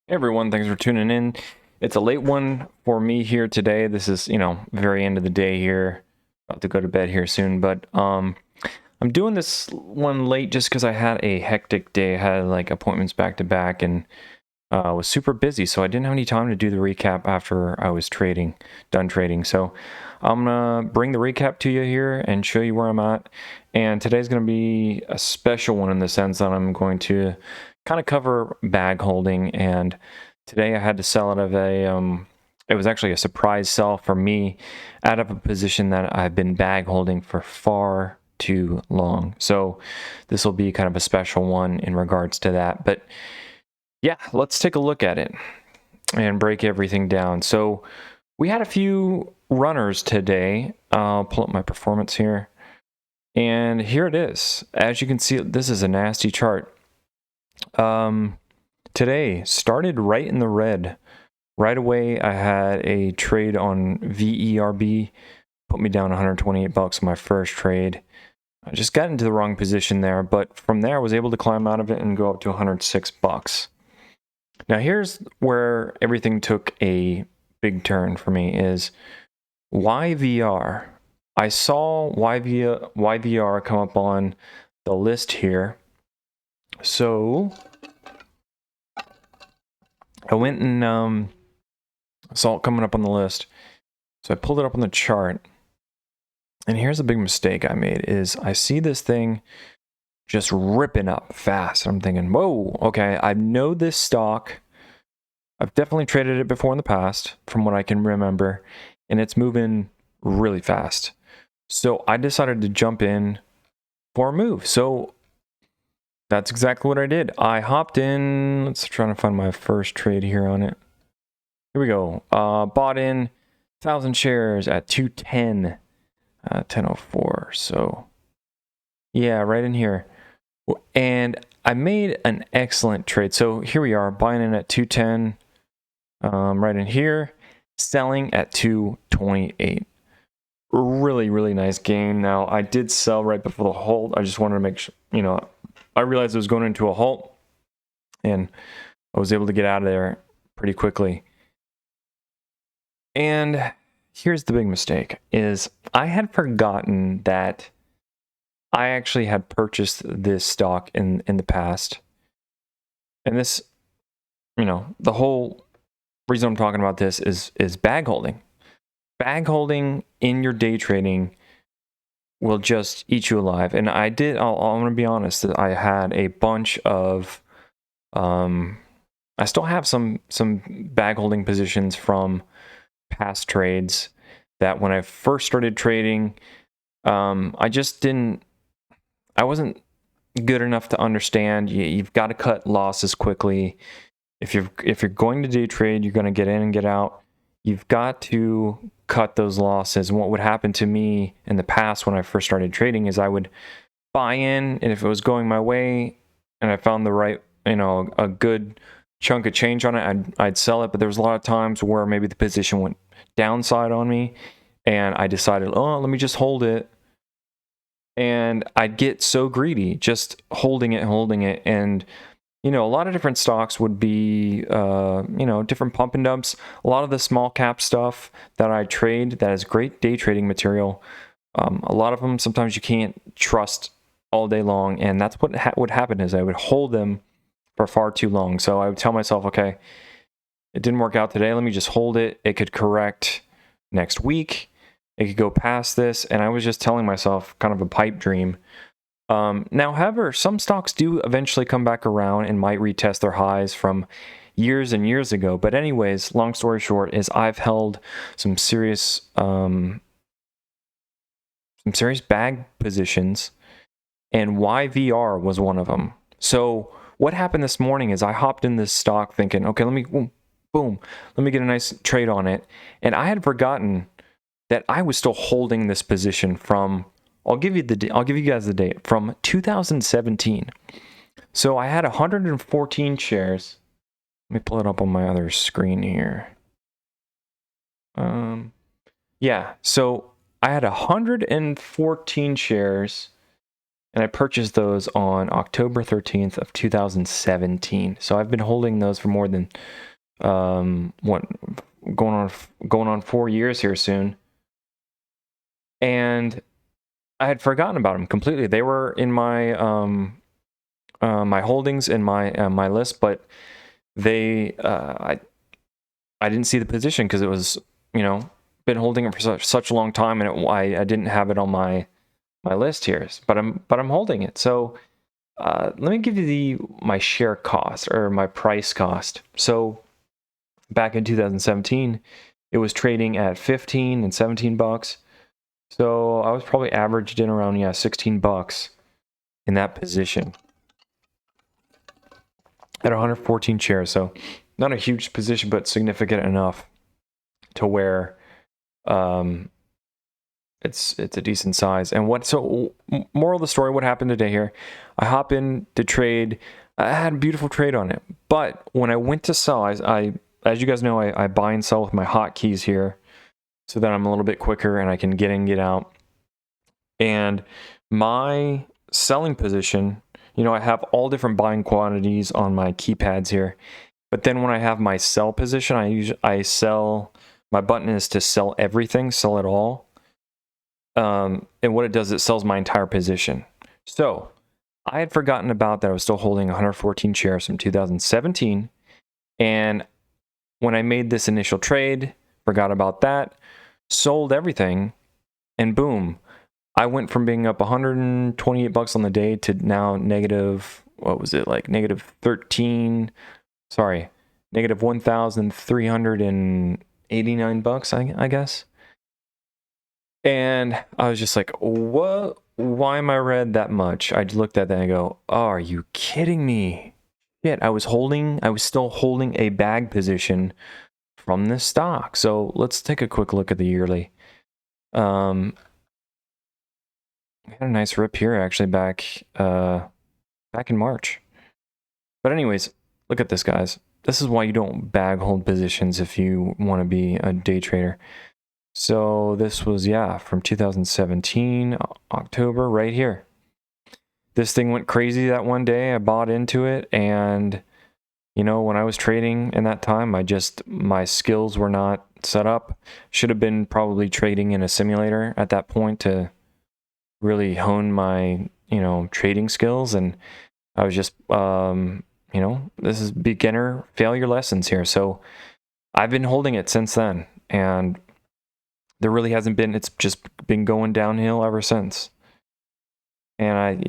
Hey everyone, thanks for tuning in. It's a late one for me here today. This is, very end of the day here. About to go to bed here soon, but I'm doing this one late just because I had a hectic day. I had like appointments back to back and was super busy, so I didn't have any time to do the recap after I was done trading. So I'm gonna bring the recap to you here and show you where I'm at. And today's gonna be a special one in the sense that I'm going to kind of cover bag holding. And today I had to sell out of it was actually a surprise sell for me out of a position that I've been bag holding for far too long. So this will be kind of a special one in regards to that. But yeah, let's take a look at it and break everything down. So we had a few runners today. I'll pull up my performance here. And here it is. As you can see, this is a nasty chart. Today started right in the red. Right away, I had a trade on VERB, put me down 128 bucks on my first trade. I just got into the wrong position there, but from there I was able to climb out of it and go up to 106 bucks. Now here's where everything took a big turn for me is YVR. I saw YVR come up on the list here. So I went and saw it coming up on the list. So I pulled it up on the chart. And here's a big mistake I made is I see this thing just ripping up fast. I'm thinking, whoa, okay, I know this stock. I've definitely traded it before in the past from what I can remember, and it's moving really fast. So I decided to jump in for a move. So that's exactly what I did. I hopped in. Let's try to find my first trade here on it. Here we go. Bought in 1,000 shares at 210, 1004. So yeah, right in here. And I made an excellent trade. So here we are, buying in at 210, right in here, selling at 228. Really, really nice gain. Now, I did sell right before the halt. I just wanted to make sure, I realized it was going into a halt, and I was able to get out of there pretty quickly. And here's the big mistake, is I had forgotten that I actually had purchased this stock in the past. And this, the whole reason I'm talking about this is bag holding. Bag holding in your day trading will just eat you alive. And I'm going to be honest, that I had a bunch of, I still have some bag holding positions from past trades that when I first started trading, I wasn't good enough to understand. You've got to cut losses quickly. If you're going to day trade, you're going to get in and get out. You've got to cut those losses. And what would happen to me in the past when I first started trading is I would buy in, and if it was going my way and I found the right, a good chunk of change on it, I'd sell it. But there was a lot of times where maybe the position went downside on me, and I decided, oh, let me just hold it. And I'd get so greedy just holding it. And a lot of different stocks would be, different pump and dumps. A lot of the small cap stuff that I trade that is great day trading material. A lot of them, sometimes you can't trust all day long. And that's what would happen is I would hold them for far too long. So I would tell myself, okay, it didn't work out today. Let me just hold it. It could correct next week. It could go past this. And I was just telling myself kind of a pipe dream. Now, however, some stocks do eventually come back around and might retest their highs from years and years ago. But anyways, long story short is I've held some serious bag positions, and YVR was one of them. So what happened this morning is I hopped in this stock thinking, okay, let me let me get a nice trade on it. And I had forgotten that I was still holding this position from, I'll give you guys the date, from 2017. So I had 114 shares. Let me pull it up on my other screen here. Yeah, so I had 114 shares and I purchased those on October 13th of 2017. So I've been holding those for more than what going on 4 years here soon. And I had forgotten about them completely. They were in my my holdings in my list, but they I didn't see the position because it was, been holding it for such a long time, and I didn't have it on my list here. But I'm holding it. So let me give you my share cost, or my price cost. So back in 2017, it was trading at 15 and 17 bucks. So I was probably averaged in around 16 bucks in that position at 114 shares. So not a huge position, but significant enough to where it's a decent size. And moral of the story, what happened today here? I hop in to trade. I had a beautiful trade on it, but when I went to sell, I as you guys know, I buy and sell with my hotkeys here, so that I'm a little bit quicker and I can get in, get out. And my selling position, I have all different buying quantities on my keypads here. But then when I have my sell position, I sell. My button is to sell everything, sell it all. And what it does, it sells my entire position. So I had forgotten about that. I was still holding 114 shares from 2017. And when I made this initial trade, forgot about that, sold everything, and boom, I went from being up 128 bucks on the day to now negative, what was it, like negative 1,389 bucks, I guess. And I was just like, what? Why am I red that much? I looked at that and I go, oh, are you kidding me? Shit, I was still holding a bag position from this stock. So let's take a quick look at the yearly. We had a nice rip here actually back in March. But anyways, look at this, guys. This is why you don't bag hold positions if you want to be a day trader. So this was, from 2017, October, right here. This thing went crazy that one day. I bought into it, and when I was trading in that time, my skills were not set up. Should have been probably trading in a simulator at that point to really hone my, trading skills. And I was just, this is beginner failure lessons here. So I've been holding it since then, and there really hasn't been, it's just been going downhill ever since. And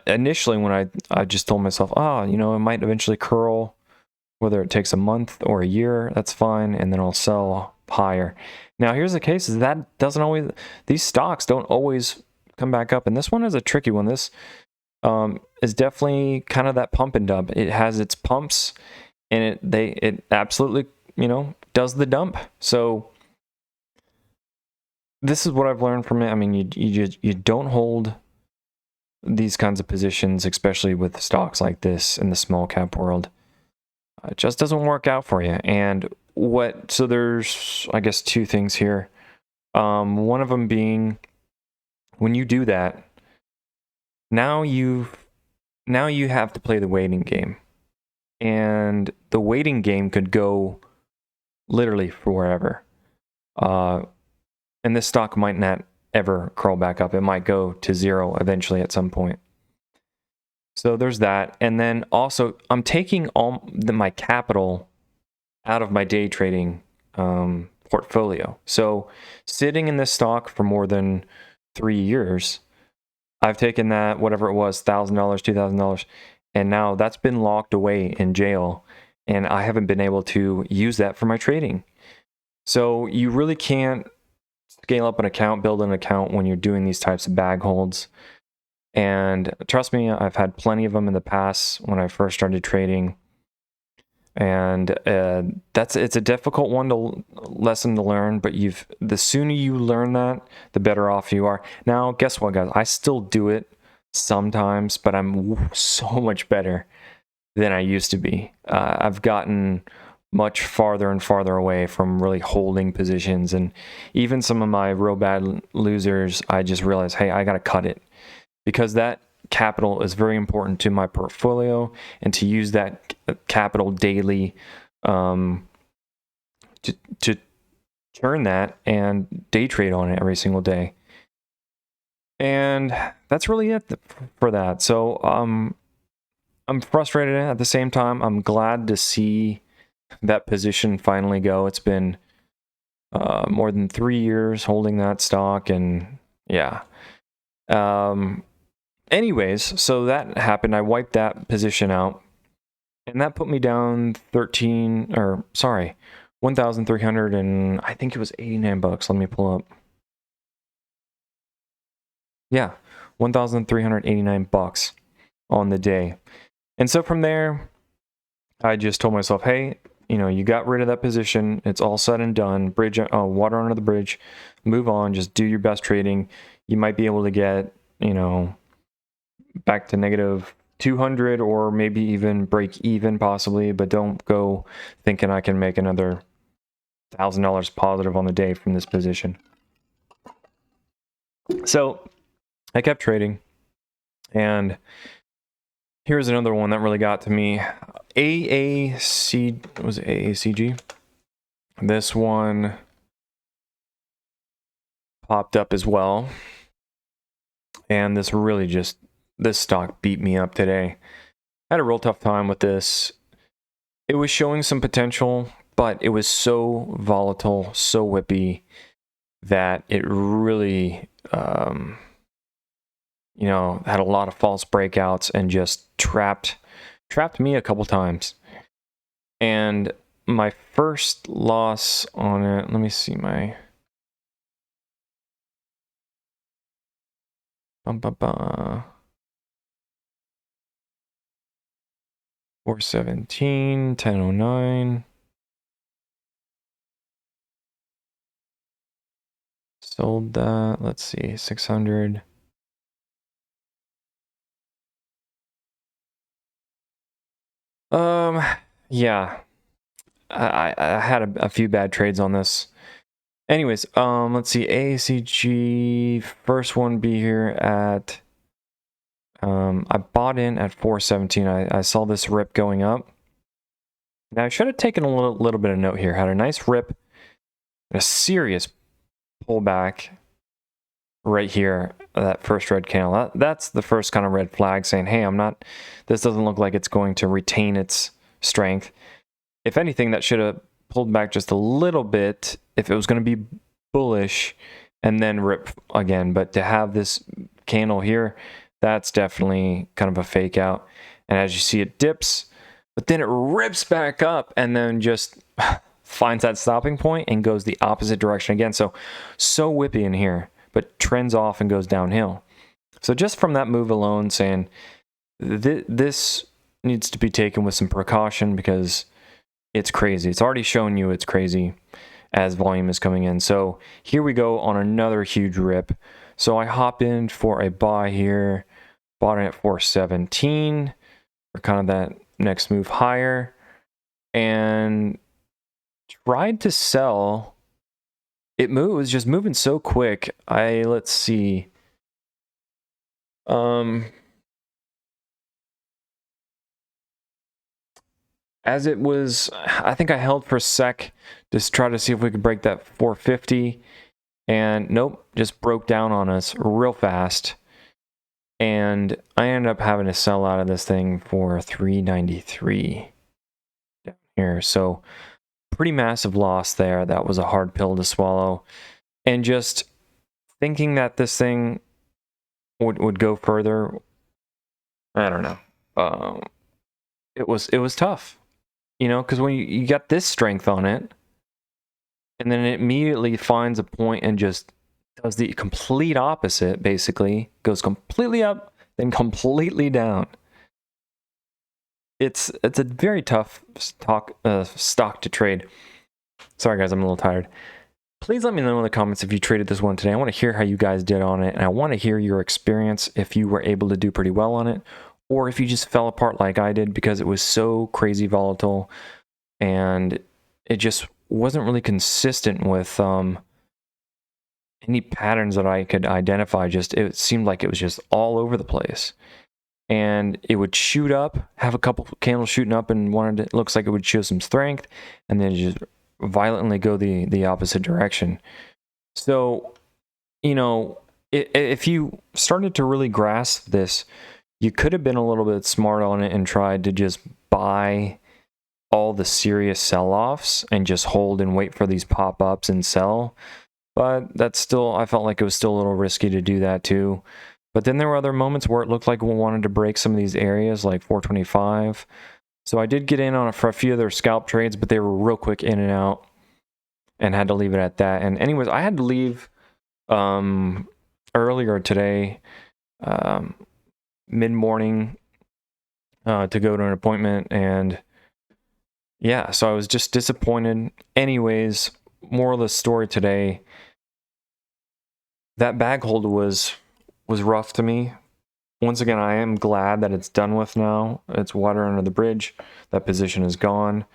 initially when I just told myself, it might eventually curl, whether it takes a month or a year, that's fine, and then I'll sell higher. Now here's the case, is that these stocks don't always come back up, and this one is a tricky one. This is definitely kind of that pump and dump. It has its pumps, and it absolutely, does the dump. So this is what I've learned from it. I mean, you don't hold these kinds of positions, especially with stocks like this in the small cap world. It just doesn't work out for you. And so there's, I guess, two things here. One of them being, when you do that, now you have to play the waiting game. And the waiting game could go literally forever. And this stock might not ever crawl back up. It might go to zero eventually at some point. So there's that. And then also, I'm taking all my capital out of my day trading portfolio. So sitting in this stock for more than 3 years, I've taken that, whatever it was, $1,000, $2,000, and now that's been locked away in jail, and I haven't been able to use that for my trading. So you really can't scale up an account, build an account when you're doing these types of bag holds. And trust me, I've had plenty of them in the past when I first started trading. And it's a difficult lesson to learn, but the sooner you learn that, the better off you are. Now, guess what, guys? I still do it sometimes, but I'm so much better than I used to be. I've gotten much farther and farther away from really holding positions, and even some of my real bad losers, I just realized, hey, I got to cut it, because that capital is very important to my portfolio, and to use that capital daily to turn that and day trade on it every single day. And that's really it for that. So I'm frustrated at the same time. I'm glad to see that position finally go. It's been more than 3 years holding that stock, and yeah. Anyways, so that happened. I wiped that position out, and that put me down 1,300 and I think it was 89 bucks. Let me pull up. Yeah, 1,389 bucks on the day. And so from there, I just told myself, hey, you know, you got rid of that position. It's all said and done. Water under the bridge. Move on. Just do your best trading. You might be able to get, you know, back to negative 200 or maybe even break even possibly, but don't go thinking I can make another $1,000 positive on the day from this position. So I kept trading, and here's another one that really got to me. AACG. This one popped up as well, and this stock beat me up today. I had a real tough time with this. It was showing some potential, but it was so volatile, so whippy, that it really you know, had a lot of false breakouts and just trapped me a couple times. And my first loss on it, let me see my 417, 1009. Sold that, let's see, 600. Yeah, I had a few bad trades on this. Anyways, let's see, AACG, first one be here at, I bought in at 417. I saw this rip going up. Now I should have taken a little bit of note here. Had a nice rip, a serious pullback right here, that first red candle. That's the first kind of red flag saying, hey, this doesn't look like it's going to retain its strength. If anything, that should have pulled back just a little bit if it was going to be bullish and then rip again. But to have this candle here, that's definitely kind of a fake out. And as you see, it dips, but then it rips back up and then just finds that stopping point and goes the opposite direction again. So whippy in here, but trends off and goes downhill. So just from that move alone, saying this needs to be taken with some precaution because it's crazy. It's already shown you it's crazy as volume is coming in. So here we go on another huge rip. So I hop in for a buy here, bought it at 417 for kind of that next move higher, and tried to sell. It was just moving so quick. Let's see. As it was, I think I held for a sec, just try to see if we could break that 450, and nope, just broke down on us real fast. And I ended up having to sell out of this thing for 393 down here. So pretty massive loss there. That was a hard pill to swallow. And just thinking that this thing would go further, I don't know. It was tough, you know, because when you got this strength on it, and then it immediately finds a point and just does the complete opposite, basically goes completely up, then completely down. It's a very tough stock to trade. Sorry guys, I'm a little tired. Please let me know in the comments if you traded this one today. I want to hear how you guys did on it, and I want to hear your experience if you were able to do pretty well on it, or if you just fell apart like I did because it was so crazy volatile and it just wasn't really consistent with any patterns that I could identify, just it seemed like it was just all over the place. And it would shoot up, have a couple candles shooting up, and it looks like it would show some strength, and then just violently go the opposite direction. So, you know, if you started to really grasp this, you could have been a little bit smart on it and tried to just buy all the serious sell-offs and just hold and wait for these pop-ups and sell. But that's still, I felt like it was still a little risky to do that too. But then there were other moments where it looked like we wanted to break some of these areas, like 425. So I did get in on for a few of their scalp trades, but they were real quick in and out, and had to leave it at that. And anyways, I had to leave earlier today, mid-morning, to go to an appointment. And yeah, so I was just disappointed. Anyways, moral of the story today, that bag hold was rough to me. Once again, I am glad that it's done with now. It's water under the bridge. That position is gone.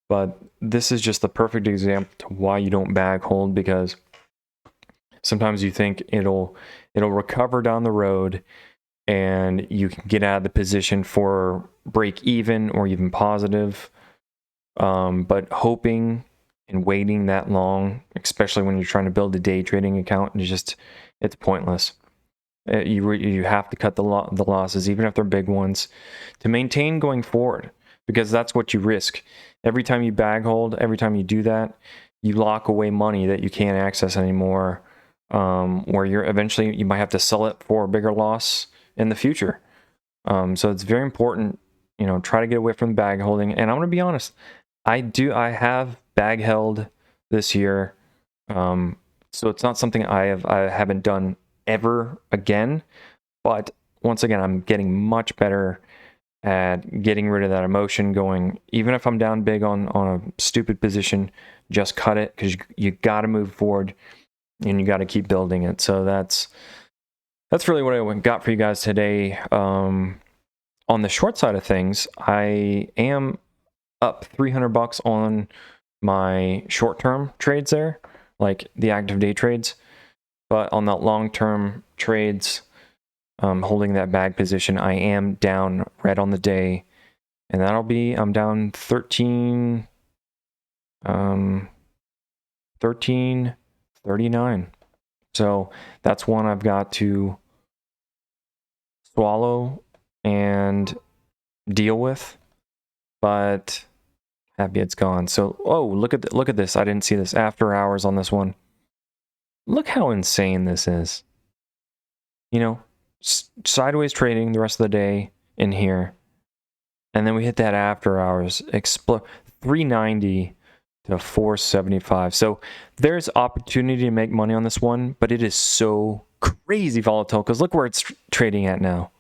But this is just the perfect example to why you don't bag hold, because sometimes you think it'll recover down the road and you can get out of the position for break even or even positive. But hoping and waiting that long, especially when you're trying to build a day trading account, it's pointless. You have to cut the losses, even if they're big ones, to maintain going forward, because that's what you risk. Every time you bag hold, every time you do that, you lock away money that you can't access anymore, where you might have to sell it for a bigger loss in the future. So it's very important, try to get away from the bag holding. And I'm going to be honest, I have bag held this year. So it's not something I haven't done ever again, but once again, I'm getting much better at getting rid of that emotion, going, even if I'm down big on a stupid position, just cut it, because you got to move forward and you got to keep building it. So that's really what I got for you guys today. On the short side of things, I am up $300 on my short-term trades there, like the active day trades. But on that long-term trades, holding that bag position, I am down red on the day, and I'm down 1339. So that's one I've got to swallow and deal with, but happy it's gone. So, look at this. I didn't see this after hours on this one. Look how insane this is. Sideways trading the rest of the day in here. And then we hit that after hours, explode 390 to 475. So there's opportunity to make money on this one, but it is so crazy volatile, because look where it's trading at now.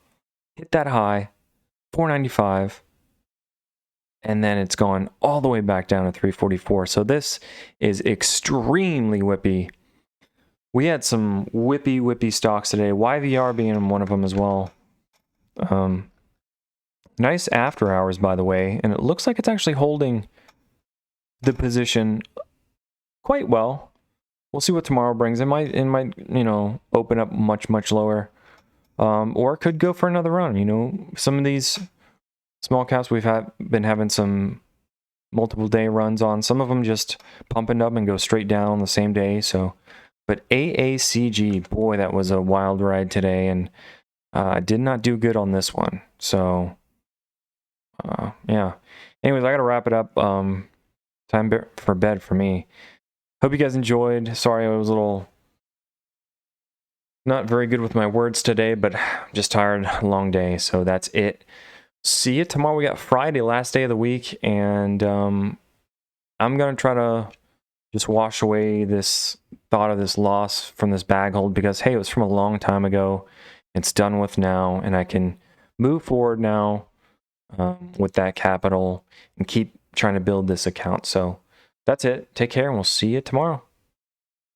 Hit that high, 495. And then it's gone all the way back down to 344. So this is extremely whippy. We had some whippy stocks today, YVR being one of them as well. Nice after hours, by the way, and it looks like it's actually holding the position quite well. We'll see what tomorrow brings. It might open up much lower, or it could go for another run. Some of these small caps we've been having some multiple day runs on. Some of them just pumping up and go straight down on the same day. So, but AACG, boy, that was a wild ride today, and did not do good on this one. So, yeah. Anyways, I gotta wrap it up. Time for bed for me. Hope you guys enjoyed. Sorry, I was a little not very good with my words today, but I'm just tired. Long day, so that's it. See you tomorrow. We got Friday, last day of the week, and I'm gonna try to just wash away this thought of this loss from this bag hold, because hey, it was from a long time ago. It's done with now, and I can move forward now with that capital and keep trying to build this account. So that's it. Take care, and we'll see you tomorrow.